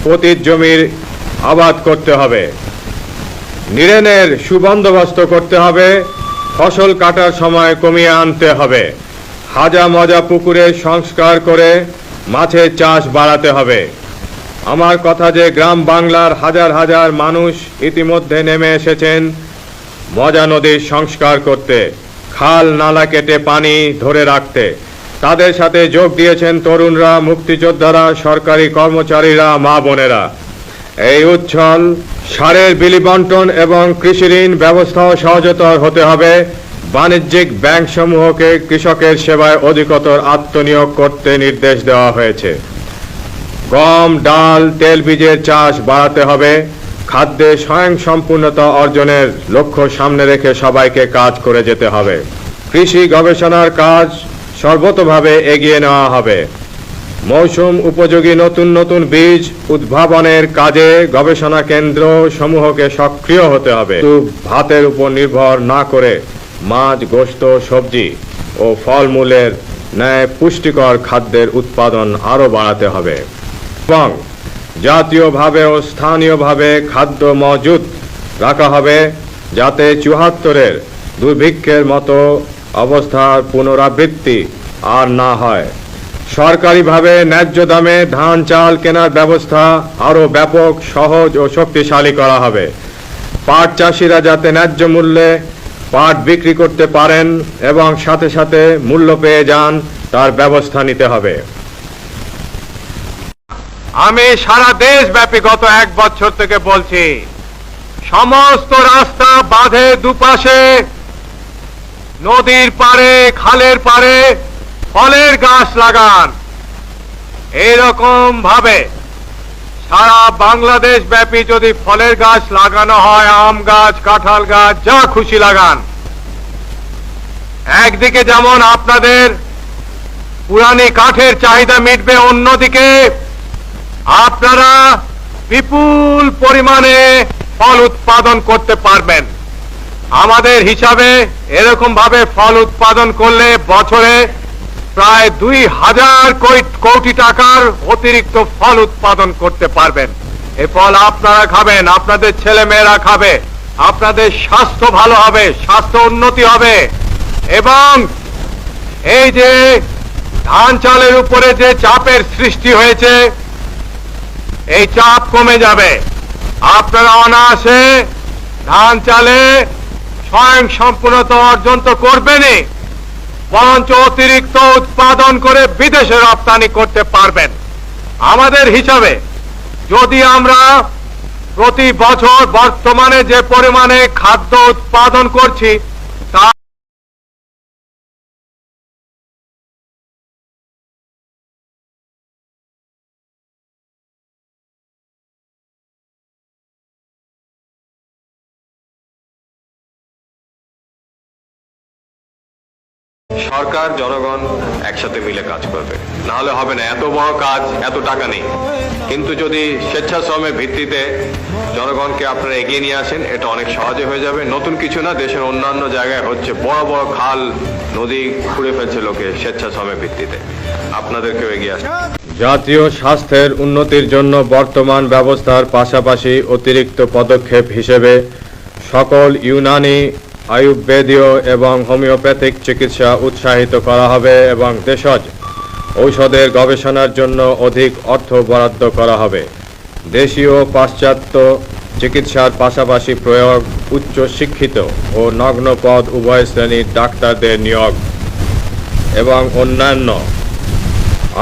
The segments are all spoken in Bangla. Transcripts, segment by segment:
পতিত জমির আবাদ করতে হবে। নিড়ানের সুবন্দোবস্ত করতে হবে। ফসল কাটার সময় কমিয়ে আনতে হবে। হাজা মজা পুকুরের সংস্কার করে মাছের চাষ বাড়াতে হবে। আমার কথা যে গ্রাম বাংলার হাজার হাজার মানুষ ইতিমধ্যে নেমে এসেছেন মজা নদীর সংস্কার করতে, খাল নালা কেটে পানি ধরে রাখতে। তাদের সাথে যোগ দিয়েছেন তরুণরা, মুক্তিযোদ্ধারা, সরকারি কর্মচারীরা, মা বোনেরা। এই উচ্ছল সারের বিলি বন্টন এবং কৃষি ঋণ ব্যবস্থাও সহজতর হতে হবে। বাণিজ্যিক ব্যাংকসমূহকে কৃষকের সেবায় অধিকতর আত্মনিয়োগ করতে নির্দেশ দেওয়া হয়েছে। গম, ডাল, তেলবীজের চাষ বাড়াতে হবে। খাদ্যে স্বয়ংসম্পূর্ণতা অর্জনের লক্ষ্য সামনে রেখে সবাইকে কাজ করে যেতে হবে। কৃষি গবেষণার কাজ সর্বতোভাবে এগিয়ে নেওয়া হবে। মৌসুম উপযোগী নতুন নতুন বীজ উদ্ভাবনের কাজে গবেষণা কেন্দ্র সমূহকে সক্রিয় হতে হবে। ভাতের উপর নির্ভর না করে মাছ, গোশত, সবজি ও ফলমূলের ন্যায় পুষ্টিকর খাদ্যের উৎপাদন আরও বাড়াতে হবে এবং জাতীয়ভাবে ও স্থানীয়ভাবে খাদ্য মজুত রাখা হবে, যাতে ৭৪-এর দুর্ভিক্ষের মতো অবস্থার পুনরাবৃত্তি আর না হয়। সরকারিভাবে ন্যায্য দামে ধান চাল কেনার ব্যবস্থা আরও ব্যাপক, সহজ ও শক্তিশালী করা হবে। পাট চাষিরা যাতে ন্যায্য মূল্যে পাট বিক্রি করতে পারেন এবং সাথে সাথে মূল্য পেয়ে যান, তার ব্যবস্থা নিতে হবে। আমি সারা দেশব্যাপী গত ১ বছর থেকে বলছি, সমস্ত রাস্তা বাঁধে দুপাশে, নদীর পাড়ে, খালের পাড়ে ফলের গাছ লাগান। এইরকম ভাবে সারা বাংলাদেশ ব্যাপী যদি ফলের গাছ লাগানো হয়, আম গাছ, কাঁঠাল গাছ, যা খুশি লাগান। একদিকে যেমন আপনাদের পুরানি কাঠের চাহিদা মিটবে, অন্যদিকে আপনারা বিপুল পরিমাণে ফল উৎপাদন করতে পারবেন। আমাদের হিসাবে এরকম ভাবে ফল উৎপাদন করলে বছরে প্রায় ২,০০০ কোটি টাকার অতিরিক্ত ফল উৎপাদন করতে পারবেন। এই ফল আপনারা খাবেন, আপনাদের ছেলে মেয়েরা খাবে, আপনাদের স্বাস্থ্য ভালো হবে, স্বাস্থ্য উন্নতি হবে এবং এই যে ধান চালের উপরে যে চাপের সৃষ্টি হয়েছে, এই চাপ কমে যাবে। আপনারা অনায়াসে ধান চালে স্বয়ংসম্পূর্ণতা অর্জন তো করবেনই, বরঞ্চ অতিরিক্ত উৎপাদন করে বিদেশে রপ্তানি করতে পারবেন। আমাদের হিসাবে যদি আমরা প্রতি বছর বর্তমানে যে পরিমাণে খাদ্য উৎপাদন করছি তা সরকার জনগণ একসাথে মিলে কাজ করবে, না হলে হবে না। এত বড় কাজ, এত টাকা নেই, কিন্তু যদি স্বেচ্ছাশ্রমের ভিত্তিতে জনগণকে আপনারা এগিয়ে নিয়ে আসেন, এটা অনেক সহজে হয়ে যাবে। নতুন কিছু না, দেশের অন্যান্য জায়গায় হচ্ছে, বড় বড় খাল নদী খুঁড়ে ফেলছে লোকে স্বেচ্ছাশ্রমের ভিত্তিতে। আপনাদেরকেও এগিয়ে আসবে। জাতীয় স্বাস্থ্যের উন্নতির জন্য বর্তমান ব্যবস্থার পাশাপাশি অতিরিক্ত পদক্ষেপ হিসেবে সকল ইউনানি, আয়ুর্বেদীয় এবং হোমিওপ্যাথিক চিকিৎসা উৎসাহিত করা হবে এবং দেশজ ঔষধের গবেষণার জন্য অধিক অর্থ বরাদ্দ করা হবে। দেশীয় পাশ্চাত্য চিকিৎসার পাশাপাশি প্রয়োগ, উচ্চ শিক্ষিত ও নগ্নপদ উভয় শ্রেণীর ডাক্তারদের নিয়োগ এবং অন্যান্য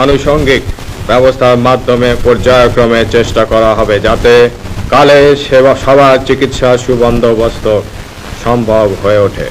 আনুষঙ্গিক ব্যবস্থার মাধ্যমে পর্যায়ক্রমে চেষ্টা করা হবে, যাতে কালে সবার চিকিৎসা সুবন্দোবস্ত সম্ভব হয়ে ওঠে।